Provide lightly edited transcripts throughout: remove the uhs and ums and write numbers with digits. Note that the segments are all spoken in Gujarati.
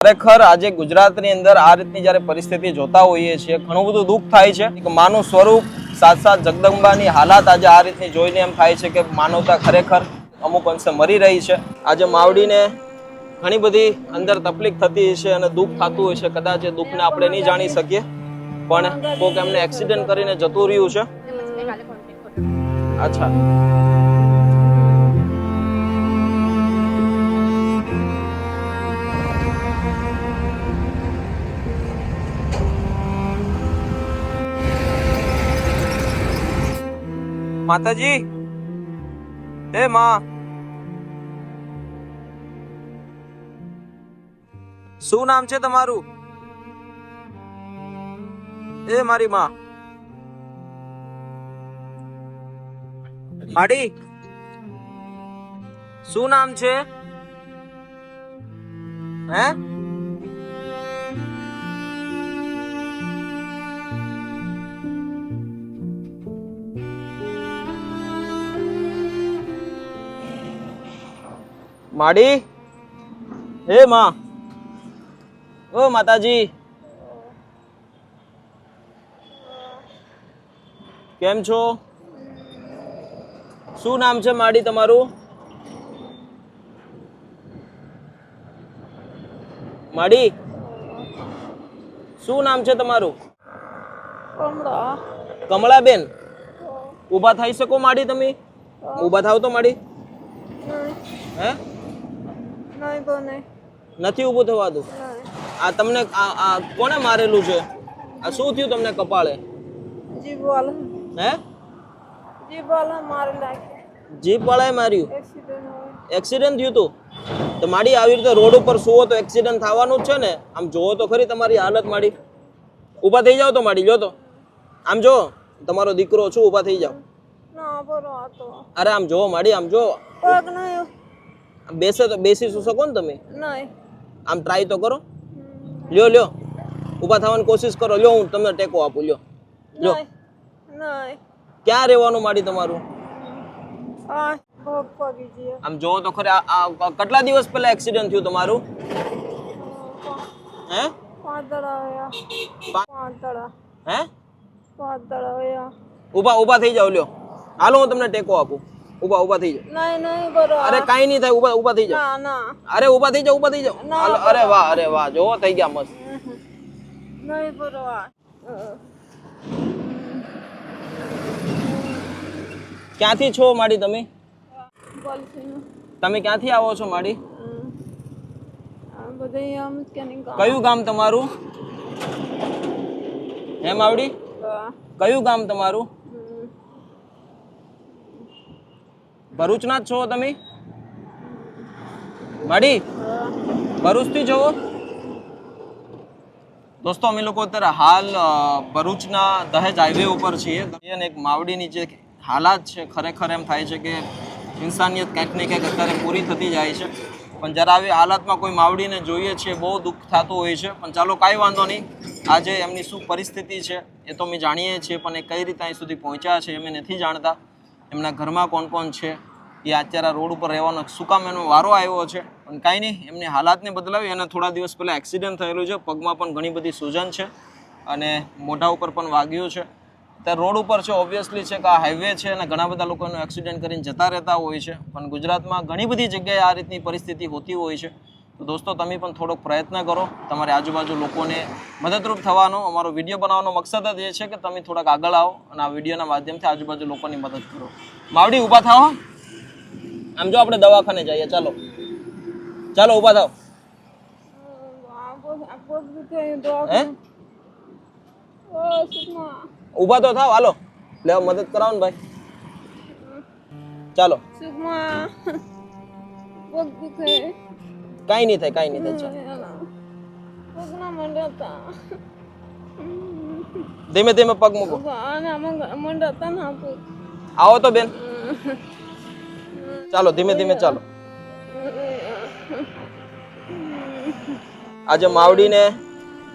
ખરેખર આજે ગુજરાતની અંદર આ રીતની જ્યારે પરિસ્થિતિ જોતા હોઈએ છીએ ઘણું બધું દુઃખ થાય છે કે માનું સ્વરૂપ સાથ સાથ જગદંબાની હાલાત આજે આ રીતની જોઈને એમ થાય છે કે માનવતા ખરેખર અમુક અંશે મરી રહી છે। આજે માવડીને ઘણી બધી અંદર તકલીફ થતી હશે અને દુઃખ થતું હશે, કદાચ એ દુઃખને આપણે નહીં જાણી શકીએ, પણ કોઈક એમને એક્સિડન્ટ કરીને જતું રહ્યું છે। અચ્છા, માતાજી, હે માં, શું નામ છે તમારું? એ મારી માં, માડી, શું નામ છે? હે માડી, હે માં, ઓ માતાજી, કેમ છો? શું નામ છે માડી તમારું? માડી, શું નામ છે તમારું? કમળા। કમળાબેન, ઊભા થઈ શકો માડી? તમે ઊભા થાવ તો માડી। હે નહીં બને, નથી ઊભું થવાતું? આ તમને આ કોને મારેલું છે? આ શું થયું તમને કપાળે? જીભ વાળા, હે જીભ વાળા મારી નાખે, જીપ વાળાએ માર્યું? એક્સિડન્ટ હોય। એક્સિડન્ટ થયું તું? તો માડી આવી રીતે રોડ ઉપર સુવો તો એક્સિડન્ટ થવાનું જ છે ને? આમ જોવો તો ખરી તમારી હાલત માડી। ઊભા થઈ જાવ તો માડી, જો તો આમ જો, તમારો દીકરો છું, ઊભા થઈ જાવ। ના બરો આતો, અરે આમ જો માડી, આમ જો, પગ નહીં, બેસે તો બેસી શકો ને તમે? નહીં, આમ ટ્રાય તો કરો, લ્યો લ્યો, ઊભા થવાની કોશિશ કરો, લ્યો હું તમને ટેકો આપું, લ્યો લ્યો। નહીં, ક્યાં રહેવાનું માડી તમારું? આ પગ પગી ગયો। આમ જોવો તો ખરી, આ કેટલા દિવસ પહેલા એક્સિડન્ટ થયું તમારું? હે 5 દડા આવ્યા, 5 દડા, હે 5 દડા આવ્યા। ઊભા થઈ જાવ, લ્યો, હાલો હું તમને ટેકો આપું, ઊભા થઈ જાવ। નહીં બરો, અરે કાઈ નહીં થાય, ઊભા થઈ જાવ। ના અરે ઊભા થઈ જાવ, હાલો, અરે વાહ જોવો થઈ ગયા મસ્ત। નહીં બરો, ક્યાંથી છો માડી તમે? બોલથી તમે ક્યાંથી આવો છો માડી? બધે આમ સ્કેનિંગ કામ। કયું ગામ તમારું? હે માવડી, કયું ગામ તમારું? ભરૂચના જ છો તમે માડી? ભરૂચથી છો? દોસ્તો અમે લોકો અત્યારે હાલ ભરૂચના દહેજ હાઈવે ઉપર છીએ અને એક માવડીની જે હાલાત છે ખરેખર એમ થાય છે કે ઇન્સાનિયત કંઈક ને કંઈક અત્યારે પૂરી થતી જાય છે, પણ જ્યારે આવી હાલતમાં કોઈ માવડીને જોઈએ છીએ બહુ દુઃખ થતું હોય છે। પણ ચાલો કાંઈ વાંધો નહીં, આજે એમની શું પરિસ્થિતિ છે એ તો અમે જાણીએ છીએ, પણ એ કઈ રીતે અહીં સુધી પહોંચ્યા છે અમે નથી જાણતા। એમના ઘરમાં કોણ કોણ છે, એ અત્યારે રોડ ઉપર રહેવાનો શું કામ એનો વારો આવ્યો છે, પણ કાંઈ નહીં, એમની હાલાતને બદલાવી અને થોડા દિવસ પહેલાં એક્સિડન્ટ થયેલું છે, પગમાં પણ ઘણી બધી સૂજન છે અને મોઢા ઉપર પણ વાગ્યું છે। ત્યારે રોડ ઉપર છે, ઓબ્વિયસલી છે કે આ હાઈવે છે અને ઘણા બધા લોકો એનું એક્સિડન્ટ કરીને જતા રહેતા હોય છે, પણ ગુજરાતમાં ઘણી બધી જગ્યાએ આ રીતની પરિસ્થિતિ હોતી હોય છે। તો દોસ્તો તમે પણ થોડોક પ્રયત્ન કરો તમારી આજુબાજુ લોકોને મદદરૂપ થવાનો। અમારો વિડીયો બનાવવાનો મકસદ જ એ છે કે તમે થોડાક આગળ આવો અને આ વિડીયોના માધ્યમથી આજુબાજુ લોકોની મદદ કરો। માવડી ઊભા થાઓ, આમ જો આપણે દવાખાને જઈએ, ચાલો ચાલો ઊભા થાઓ। હે ઊભા તો થાવ, હાલો લેવા મદદ કરાવો ને ભાઈ, ચાલો। કાંઈ નહીં થાય, ચાલો ધીમે ધીમે પગ મૂકો। આવો તો બેન, ચાલો ધીમે ધીમે ચાલો। આજે માવડીને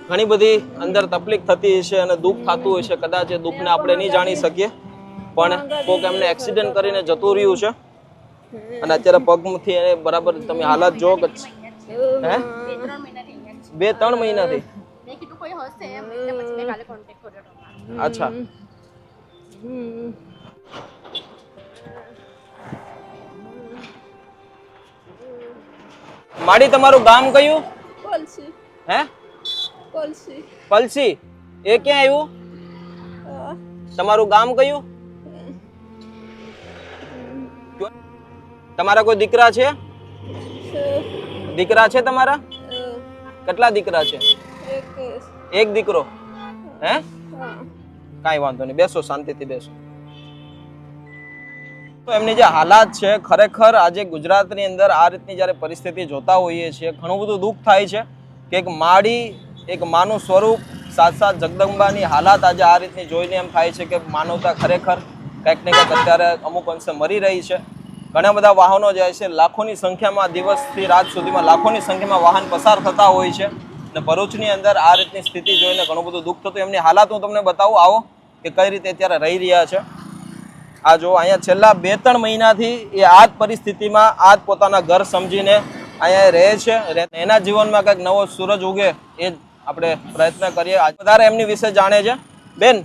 ઘણી બધી અંદર તકલીફ થતી હશે અને દુઃખ થતું હશે, કદાચ એ દુઃખને આપણે નહીં જાણી શકીએ, પણ કોક એમને એક્સિડન્ટ કરીને જતું રહ્યું છે અને અત્યારે પગથી બરાબર તમે હાલત જો કે હે 2-3 મહિનાથી મેં કીધું કોઈ હશે એમ એટલે પછી મેં કાલે કોન્ટેક્ટ કર્યો તમારો. અચ્છા માડી તમારું ગામ કયું કોલસી હે કોલસી પલસી એ ક્યાં આવ્યું તમારું ગામ કયું તમારા કોઈ દીકરા છે દીકરા છે તમારા કેટલા દીકરા છે એક દીકરો હે કાંઈ વાંધો નહીં બેસો શાંતિથી બેસો તો એમની જે હાલાત છે ખરેખર આજે ગુજરાતની અંદર આ રીતની જ્યારે પરિસ્થિતિ જોતા હોઈએ છીએ ઘણું બધું દુઃખ થાય છે કે એક માડી એક માનું સ્વરૂપ સાથ સાથ જગદંબાની હાલાત આજે આ રીતની જોઈને એમ થાય છે કે માનવતા ખરેખર કંઈક ને કંઈક અત્યારે અમુક અંશે મરી રહી છે ઘણા બધા વાહનો જાય છે લાખોની સંખ્યામાં દિવસથી રાત સુધીમાં લાખોની સંખ્યામાં વાહન પસાર થતા હોય છે અને ભરૂચની અંદર આ રીતની સ્થિતિ જોઈને ઘણું બધું દુઃખ થતું એમની હાલાત હું તમને બતાવું આવો કે કઈ રીતે અત્યારે રહી રહ્યા છે આ જો અહીંયા છેલ્લા 2-3 મહિનાથી એ આ જ પરિસ્થિતિમાં આ જ પોતાના ઘર સમજીને અહીંયા રહે છે એના જીવનમાં કંઈક નવો સૂરજ ઉગે એ જ આપણે પ્રયત્ન કરીએ વધારે એમની વિશે જાણે છે બેન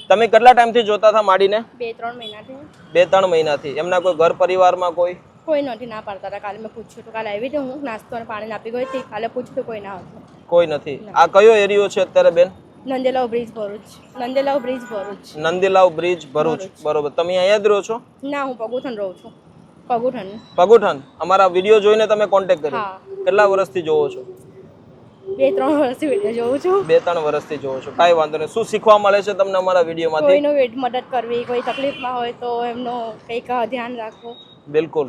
તમે કેટલા ટાઈમથી જોતા હતા માડીને 2-3 મહિનાથી 2-3 મહિનાથી એમના કોઈ ઘર પરિવારમાં કોઈ નથી ના પાડતા હતા. કાલે મેં પૂછ્યું તો કાલે આવી હતી હું નાસ્તો અને પાણી આપી ગઈ હતી કાલે પૂછ્યું તો કોઈ ના હતું કોઈ નથી આ કયો એરિયો છે અત્યારે બેન નંદેલાવ બ્રિજ ભરૂચ નંદીલાવ બ્રિજ ભરૂચ બરોબર તમે અહીંયા જ રહો છો ના હું પગુઠન રહું છું પગુઠન અમારા વિડીયો જોઈને તમે કોન્ટેક્ટ કર્યો કેટલા વર્ષથી જોવો છો 2-3 વર્ષથી વિડીયો જોઉં છું 2-3 વર્ષથી જોવો છો કાંઈ વાંધો નહીં શું શીખવા મળે છે તમને અમારા વિડીયોમાંથી કોઈનો મદદ કરવી કોઈ તકલીફમાં હોય તો એમનો કંઈક ધ્યાન રાખવું બિલકુલ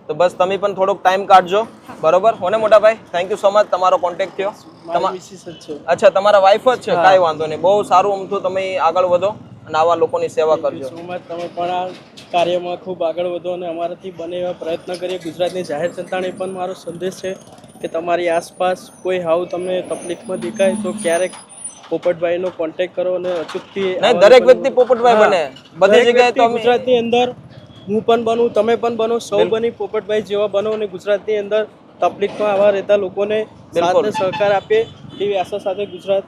તો બસ તમે પણ થોડોક ટાઈમ કાઢજો બરોબર હોને મોટા ભાઈ થેન્ક યુ સો મચ તમારો કોન્ટેક્ટ થયો અચ્છા તમારા વાઈફ જ છે કાંઈ વાંધો નહીં બહુ સારું અમથું તમે આગળ વધો અને આવા લોકોની સેવા કરજો તમે પણ આ કાર્યમાં ખૂબ આગળ વધો અને અમારાથી બને એવા પ્રયત્ન કરીએ ગુજરાતની જાહેર જનતાને પણ મારો સંદેશ છે કે તમારી આસપાસ કોઈ હાવ તમને તકલીફમાં દેખાય તો ક્યારેક પોપટભાઈનો કોન્ટેક્ટ કરો અને અચૂકથી દરેક વ્યક્તિ પોપટભાઈ બને બધી જગ્યાએ તો ગુજરાતની અંદર હું પણ બનું તમે પણ બનો સૌ બની પોપટભાઈ જેવા બનો અને ગુજરાતની અંદર તકલીફમાં આવા રહેતા લોકોને સાથ સહકાર આપે એવી આશા સાથે ગુજરાત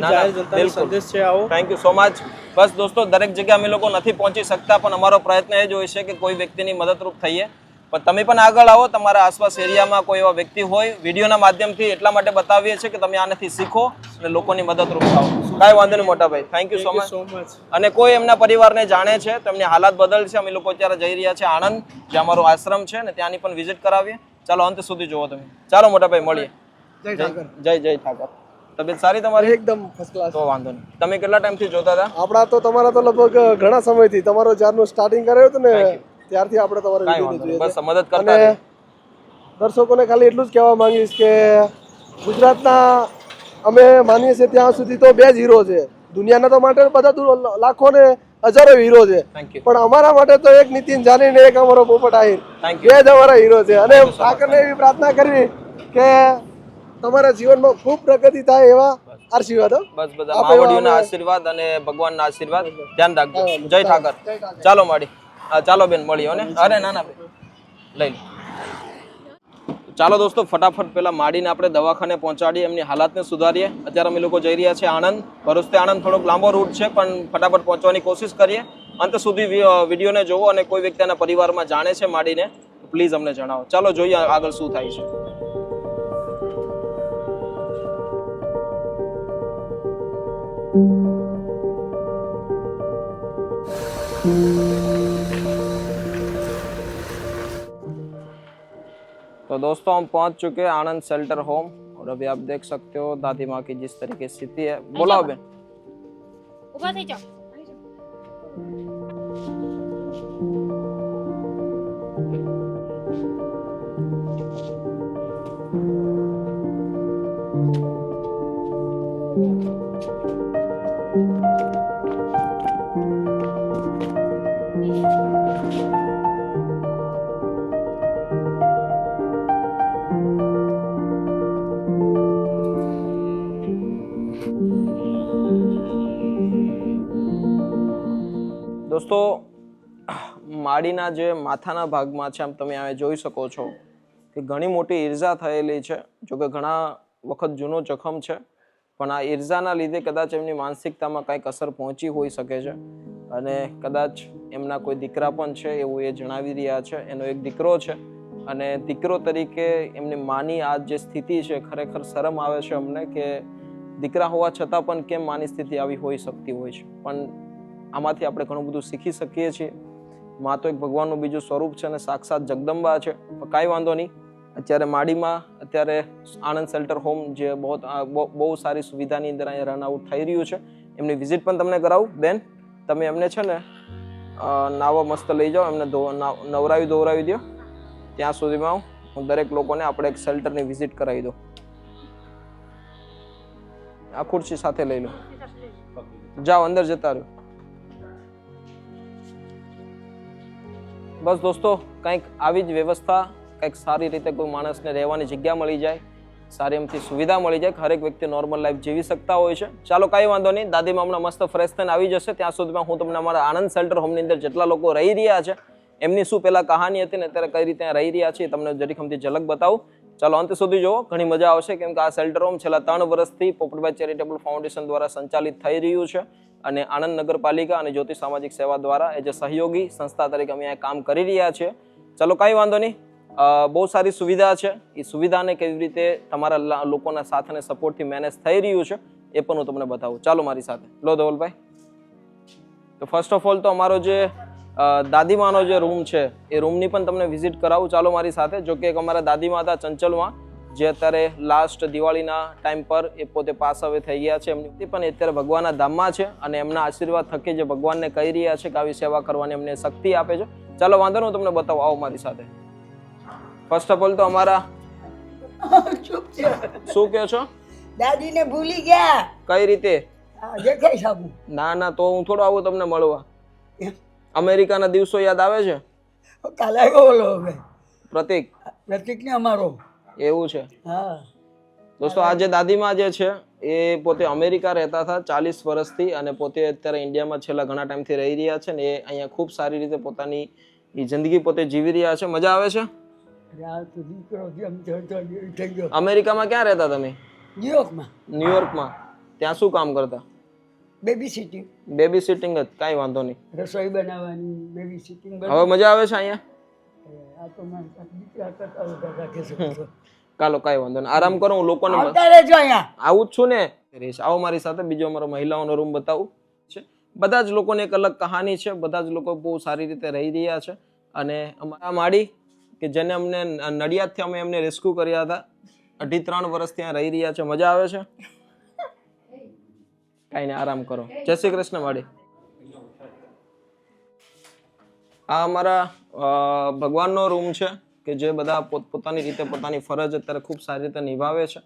જાહેર જનતાનો સંદેશ છે આવો થેન્ક યુ સો મચ બસ દોસ્તો દરેક જગ્યાએ અમે લોકો નથી પહોંચી શકતા પણ અમારો પ્રયત્ન એ જ હોય છે કે કોઈ વ્યક્તિની મદદરૂપ થઈએ પણ તમે પણ આગળ આવો તમારા આસપાસ એરિયામાં કોઈ એવા વ્યક્તિ હોય વિડીયોના માધ્યમથી એટલા માટે બતાવીએ છીએ કે તમે આનાથી શીખો અને લોકોની મદદરૂપ થાઓ કાંઈ વાંધો નહીં મોટા ભાઈ થેન્ક યુ સો મચ અને કોઈ એમના પરિવારને જાણે છે તો એમની હાલાત બદલ છે અમે લોકો અત્યારે જઈ રહ્યા છે આણંદ જે અમારો આશ્રમ છે ને ત્યાંની પણ વિઝિટ કરાવીએ ચાલો અંત સુધી જોવો તમે ચાલો મોટા ભાઈ મળીએ જય ઠાકર તબિયત સારી તમારી એકદમ ફર્સ્ટ ક્લાસ તો વાંધો નહીં તમે કેટલા ટાઈમથી જોતા હતા આપણા તો તમારા તો લગભગ ઘણા સમયથી તમારો જ્યારનું સ્ટાર્ટિંગ કર્યું હતું ને ત્યારથી આપણે તમારા વિડીયો જોઈએ બસ મદદ કરતા રહે. દર્શકોને ખાલી એટલું જ કહેવા માંગીશ કે ગુજરાતના અમે માનીએ છીએ ત્યાં સુધી તો 2 જ હીરો છે દુનિયાના તો માટે બધા લાખો ને હજારો હીરો છે પણ અમારા માટે તો એક નીતિન જાની ને એક અમારો પોપટ આહિર 2 જ અમારા હીરો છે અને ઠાકરને એવી પ્રાર્થના કરવી કે તમારા જીવનમાં ખૂબ પ્રગતિ થાય એવા આશીર્વાદ બસ બધા માવડીઓના આશીર્વાદ અને ભગવાનના આશીર્વાદ ધ્યાન રાખજો જય ઠાકર ચાલો માડી ચાલો બેન મળીએ ને અરે ના ના લઈ લો ચાલો દોસ્તો ફટાફટ પેલા માડીને આપણે દવાખાને પહોંચાડીએ એમની હાલાતને સુધારીએ અત્યારે અમે લોકો જઈ રહ્યા છે આણંદ ભરૂચથી આણંદ થોડોક લાંબો રૂટ છે પણ ફટાફટ પહોંચવાની કોશિશ કરીએ અંત સુધી વિડીયોને જોવો અને કોઈ વ્યક્તિના પરિવારમાં જાણે છે માડીને પ્લીઝ અમને જણાવો ચાલો જોઈએ આગળ શું થાય છે तो दोस्तों हम पहुंच चुके हैं आनंद शेल्टर होम और अभी आप देख सकते हो दादी माँ की जिस तरीके की स्थिति है बोला बेन ऊपर થઈ જાઓ દોસ્તો માડીના જે માથાના ભાગમાં છે આમ તમે હવે જોઈ શકો છો કે ઘણી મોટી ઈર્જા થયેલી છે જો કે ઘણા વખત જૂનો જખમ છે, પણ આ ઈર્ષાના લીધે કદાચ એમની માનસિકતામાં કંઈક અસર પહોંચી હોઈ શકે છે અને કદાચ એમના કોઈ દીકરા પણ છે એવું એ જણાવી રહ્યા છે. એનો એક દીકરો છે અને દીકરો તરીકે એમની માની આ જે સ્થિતિ છે, ખરેખર શરમ આવે છે અમને કે દીકરા હોવા છતાં પણ કેમ માની સ્થિતિ આવી હોઈ શકતી હોય છે. પણ આમાંથી આપણે ઘણું બધું શીખી શકીએ છીએ. માં તો એક ભગવાનનું બીજું સ્વરૂપ છે અને સાક્ષાત જગદંબા છે. પણ કાંઈ વાંધો નહીં. અત્યારે માડીમાં અત્યારે આનંદ શેલ્ટર હોમ જે બહુ સારી સુવિધાની અંદર અહીંયા રન આઉટ થઈ રહ્યું છે, એમની વિઝિટ પણ તમને કરાવું. બેન, તમે એમને છે ને નાવા મસ્ત લઈ જાઓ, એમને ધોવરાવી દો. ત્યાં સુધીમાં હું દરેક લોકોને આપણે એક શેલ્ટરની વિઝિટ કરાવી દઉં. આ ખુરશી સાથે લઈ લો. જાઓ અંદર જતા રહ્યો. બસ દોસ્તો, કંઈક આવી જ વ્યવસ્થા, કંઈક સારી રીતે કોઈ માણસને રહેવાની જગ્યા મળી જાય, સારી એમથી સુવિધા મળી જાય, હરેક વ્યક્તિ નોર્મલ લાઈફ જીવી શકતા હોય છે. ચાલો કાંઈ વાંધો નહીં, દાદીમાં હમણાં મસ્ત ફ્રેશ થઈને આવી જશે. ત્યાં સુધીમાં હું તમને અમારા આનંદ શેલ્ટર હોમની અંદર જેટલા લોકો રહી રહ્યા છે એમની શું પહેલા કહાની હતી ને અત્યારે કઈ રીતે રહી રહ્યા છે તમને જરીક અમથી ઝલક બતાવું. ચાલો અંત સુધી જુઓ, ઘણી મજા આવશે. કેમ કે આ શેલ્ટર હોમ છેલ્લા 3 વર્ષથી પોપટભાઈ ચેરિટેબલ ફાઉન્ડેશન દ્વારા સંચાલિત થઈ રહ્યું છે અને આણંદ નગરપાલિકા અને જ્યોતિ સામાજિક સેવા દ્વારા એ જે સહયોગી સંસ્થા તરીકે અમે અહીંયા કામ કરી રહ્યા છીએ. ચાલો કાંઈ વાંધો નહીં, બહુ સારી સુવિધા છે. એ સુવિધાને કેવી રીતે તમારા લોકોના સાથ અને સપોર્ટથી મેનેજ થઈ રહ્યું છે એ પણ હું તમને બતાવું. ચાલો મારી સાથે. લો ધવલભાઈ. તો ફર્સ્ટ ઓફ ઓલ તો અમારો જે દાદીમાનો જે રૂમ છે એ રૂમની પણ તમને વિઝિટ કરાવું. ચાલો મારી સાથે. જો કે અમારા દાદીમા હતા ચંચલમાં, જે અત્યારે લાસ્ટ દિવાળીના ટાઈમ પર એ પોતે પાસ હવે થઈ ગયા છે. એમની પણ અત્યારે ભગવાનના ધામમાં છે અને એમના આશીર્વાદ થકી જે ભગવાનને કહી રહ્યા છે કે આવી સેવા કરવાની એમને શક્તિ આપે છે. ચાલો વાંધો નહીં, હું તમને બતાવું. આવો મારી સાથે. ફર્સ્ટ ઓફ ઓલ તો અમારા શું કહો છો? દાદીને ભૂલી ગયા. કઈ રીતે? દેખાય સાબુ. ના, તો હું થોડો આવું તમને મળવા. અમેરિકાના દિવસો યાદ આવે છે? કાલે આવ્યો ઓલો હવે પ્રતિક ને અમારો. એવું છે? હા દોસ્તો, આ જે દાદીમા જે છે એ પોતે અમેરિકા રહેતા હતા 40 વર્ષથી અને પોતે અત્યારે ઇન્ડિયામાં છેલ્લા ઘણા ટાઈમથી રહી રહ્યા છે ને એ અહીંયા ખૂબ સારી રીતે પોતાની જિંદગી પોતે જીવી રહ્યા છે. મજા આવે છે? અમેરિકામાં ક્યાં રહેતા તમે? ન્યુયોર્કમાં. ત્યાં શું કામ કરતા? Baby sitting. બેબી સિટિંગ જ. કાંઈ વાંધો નહીં. રસોઈ બનાવવાની, બેબી સિટિંગ. હવે મજા આવે છે અહીંયા? આ તો દીકરા કરતા રાખે છે. કાલો કાંઈ વાંધો નહીં, આરામ કરો. હું લોકોને આવું જ છું ને. આવો મારી સાથે. બીજો અમારો મહિલાઓનો રૂમ બતાવું છે. બધા જ લોકોને એક અલગ કહાની છે. બધા જ લોકો બહુ સારી રીતે રહી રહ્યા છે અને અમારા માડી કે જેને અમને નડિયાદથી અમે એમને રેસ્ક્યુ કર્યા હતા, 2.5-3 વર્ષ ત્યાં રહી રહ્યા છે. મજા આવે છે? કાંઈ નહીં, આરામ કરો. જય શ્રી કૃષ્ણ માડી. આ અમારા ભગવાનનો રૂમ છે કે જે બધા પોતપોતાની રીતે પોતાની ફરજ અત્યારે ખૂબ સારી રીતે નિભાવે છે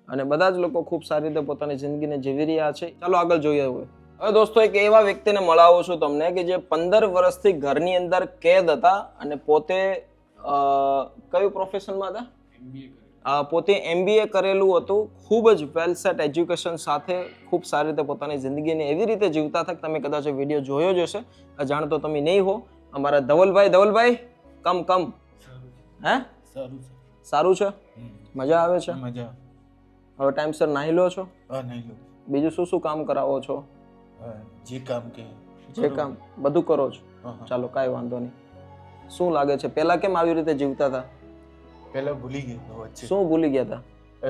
અને બધા જ લોકો ખૂબ સારી રીતે પોતાની જિંદગીને જીવી રહ્યા છે. ચાલો આગળ જોઈએ. હવે દોસ્તો, એક એવા વ્યક્તિને મળાવું છું તમને કે જે 15 વર્ષથી ઘરની અંદર કેદ હતા અને પોતે કયું પ્રોફેશનમાં હતા? પોતે MBA કરેલું હતું. ખૂબ જ વેલ સેટ એજ્યુકેશન સાથે ખૂબ સારી રીતે પોતાની જિંદગીને એવી રીતે જીવતા હતા કે તમે કદાચ વિડીયો જોયો જ હશે. અજાણ તો તમે નહીં હો. અમારા ધવલભાઈ કમ. હે? સારું છે? મજા આવે છે? હવે ટાઈમસર નાહી લો છો? બીજું શું કામ કરાવો છો? જે કામ બધું કરો છો? ચાલો કાંઈ વાંધો નહીં. શું લાગે છે પહેલા કેમ આવી રીતે જીવતા હતા? પહેલા ભૂલી ગયો વચ્ચે. શું ભૂલી ગયા હતા?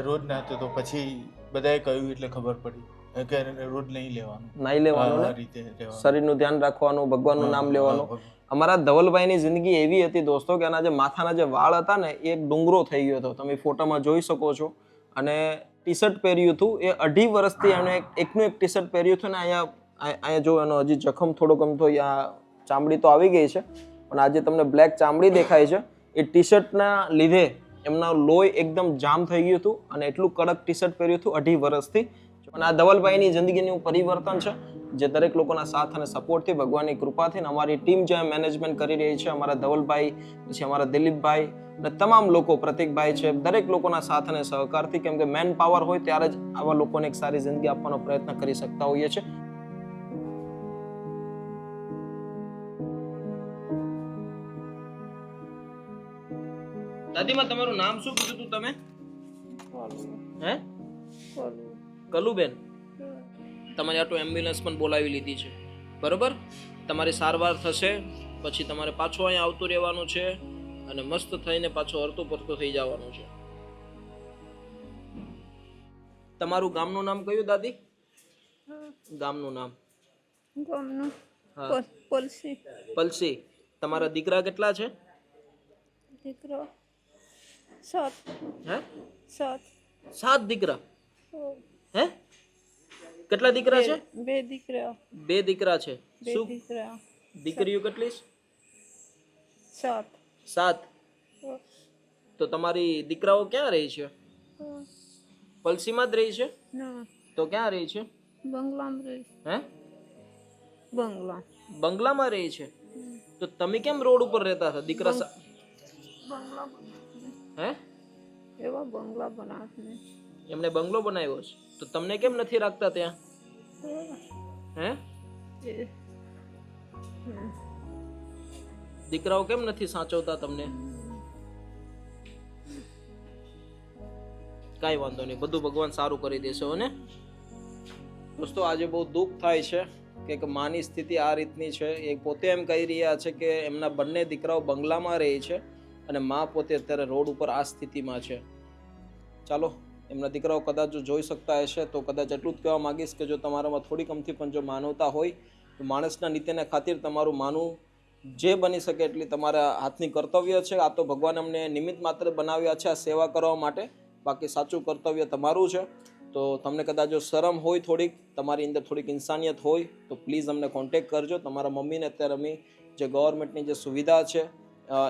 રોજ નાતો તો પછી બધાએ કહ્યું એટલે ખબર પડી કે રોજ નહીં લેવાનું ને શરીરનું ધ્યાન રાખવાનું, ભગવાનનું નામ લેવાનું. અમારા ધવલભાઈની જિંદગી એવી હતી દોસ્તો કે એના જે માથાના જે વાળ હતા ને એ એક ડુંગરો થઈ ગયો હતો. તમે ફોટામાં જોઈ શકો છો. અને ટી-શર્ટ પહેર્યું હતું. એ 2.5 વર્ષથી એણે એકનું એક ટી-શર્ટ પહેર્યું હતું ને અહીંયા જો એનો હજી જખમ થોડો ગમતો, અહીંયા ચામડી તો આવી ગઈ છે પણ આજે તમને બ્લેક ચામડી દેખાય છે. એ ટી-શર્ટના લીધે એમના લોહી એકદમ જામ થઈ ગયું હતું અને એટલું કડક ટી-શર્ટ પહેર્યું હતું 2.5 વર્ષથી. અને આ ધવલભાઈની જિંદગીનું પરિવર્તન છે જે દરેક લોકોના સાથ અને સપોર્ટથી, ભગવાનની કૃપાથી અમારી ટીમ જે મેનેજમેન્ટ કરી રહી છે, અમારા ધવલભાઈ, પછી અમારા દિલીપભાઈ અને તમામ લોકો, પ્રતિકભાઈ છે, દરેક લોકોના સાથ અને સહકારથી. કેમ કે મેન પાવર હોય ત્યારે જ આવા લોકોને એક સારી જિંદગી આપવાનો પ્રયત્ન કરી શકતા હોઈએ છીએ. દાદીમાં તમારું નામ શું કીધું તું તમે? હે? બોલવું કલુબેન, તમારે આટલું એમ્બ્યુલન્સ પણ બોલાવી લીધી છે, બરોબર? તમારી સારવાર થશે, પછી તમારે પાછું અહીંયા આવતું રહેવાનું છે અને મસ્ત થઈને પાછો હરતો ફરતો થઈ જવાનું છે. તમારું ગામનું નામ કયું દાદી? ગામનું નામ? ગામનું હા. પોલસી. પલસી. તમારા દીકરા કેટલા છે? દીકરો 7. હે? 7. 7 દીકરા? હે? કેટલા દીકરા છે? 2 દીકરા. 2 દીકરા છે. 2 શું દીકરા. દીકરીઓ કેટલી? 7. 7. તો તમારી દીકરાઓ ક્યાં રહી છે? પલસીમાં જ રહી છે? ના, તો ક્યાં રહી છે? બંગલામાં રહી. હે? બંગલા. બંગલામાં રહી છે? તો તમે કેમ રોડ ઉપર રહેતા હતા દીકરા બંગલા હે? એવા બંગલા બનાવીને એમને બંગલો બનાવ્યો છે, તો તમને કેમ નથી રાખતા ત્યાં? હે? એ દીકરાઓ કેમ નથી સાચવતા તમને? કાંઈ વાંધો નહીં, બધું ભગવાન સારું કરી દેશે હો ને. દોસ્તો, આજે બહુ દુઃખ થાય છે કે માની સ્થિતિ આ રીતની છે. એ પોતે એમ કહી રહ્યા છે કે એમના બંને દીકરાઓ બંગલામાં રહે છે અને મા પોતે અત્યારે રોડ ઉપર આ સ્થિતિમાં છે. ચાલો, એમના દીકરાઓ કદાચ જો જોઈ શકતા હશે તો કદાચ એટલું જ કહેવા માંગીશ કે જો તમારામાં થોડી કમથી પણ જો માનવતા હોય તો માણસના નીતિને ખાतिर તમારું માનવું જે બની શકે એટલી તમારા હાથની કર્તવ્ય છે. આ તો ભગવાન અમને નિમિત્ત માત્ર બનાવ્યા છે આ સેવા કરવા માટે, બાકી સાચું કર્તવ્ય તમારું છે. તો તમને કદાચ જો શરમ હોય, થોડીક તમારી અંદર થોડીક ઇન્સાનિયત હોય તો પ્લીઝ અમને કોન્ટેક્ટ કરજો. તમારા મમ્મીને અત્યારે અમે જે ગવર્મેન્ટની જે સુવિધા છે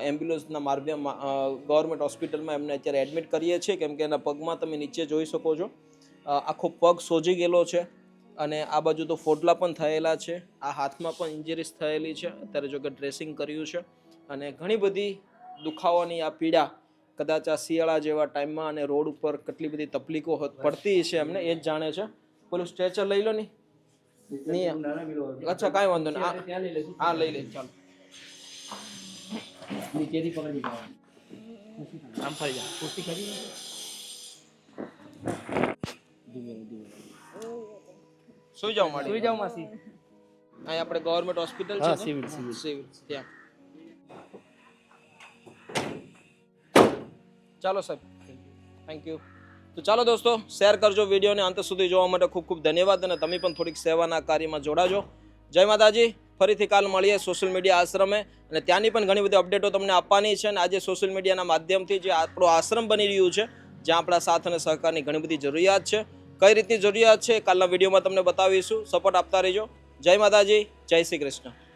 એમ્બ્યુલન્સના માર્ગે ગવર્મેન્ટ હોસ્પિટલમાં એમને અત્યારે એડમિટ કરીએ છીએ, કેમ કે એના પગમાં તમે નીચે જોઈ શકો છો આખો પગ સોજી ગયેલો છે અને આ બાજુ તો ફોડલા પણ થયેલા છે. આ હાથમાં પણ ઇન્જરીસ થયેલી છે. અત્યારે જો કે ડ્રેસિંગ કર્યું છે અને ઘણી બધી દુખાવાની આ પીડા કદાચ આ શિયાળા જેવા ટાઈમમાં અને રોડ ઉપર કેટલી બધી તકલીફો પડતી છે એમને એ જ જાણે છે. પેલું સ્ટ્રેચર લઈ લો ને. અચ્છા, કાંઈ વાંધો નહીં, હા લઈ લે. ચાલો, નીચેથી પકડી આમ ફરી જા કુસ્તી કરી સુઈ જાઓ માડી. સુઈ જાઓ માસી. અહીં આપણે ગવર્મેન્ટ હોસ્પિટલ છે, સિવિલ ત્યાં. ચાલો સાહેબ, થેન્ક યુ. તો ચાલો દોસ્તો, શેર કરજો વિડીયોને અંત સુધી જોવા માટે ખૂબ ખૂબ ધન્યવાદ અને તમે પણ થોડીક સેવાના કાર્યમાં જોડાજો. જય માતાજી. ફરીથી કાલ મળીએ સોશિયલ મીડિયા આશ્રમે અને ત્યાંની પણ ઘણી બધી અપડેટો તમને આપવાની છે. અને આજે સોશિયલ મીડિયાના માધ્યમથી જે આપણો આશ્રમ બની રહ્યું છે, જ્યાં આપણા સાથ અને સહકારની ઘણી બધી જરૂરિયાત છે, કઈ રીતની જરૂરિયાત છે કાલના વિડીયોમાં તમને બતાવીશું. સપોર્ટ આપતા રહેજો. જય માતાજી, જય શ્રી કૃષ્ણ.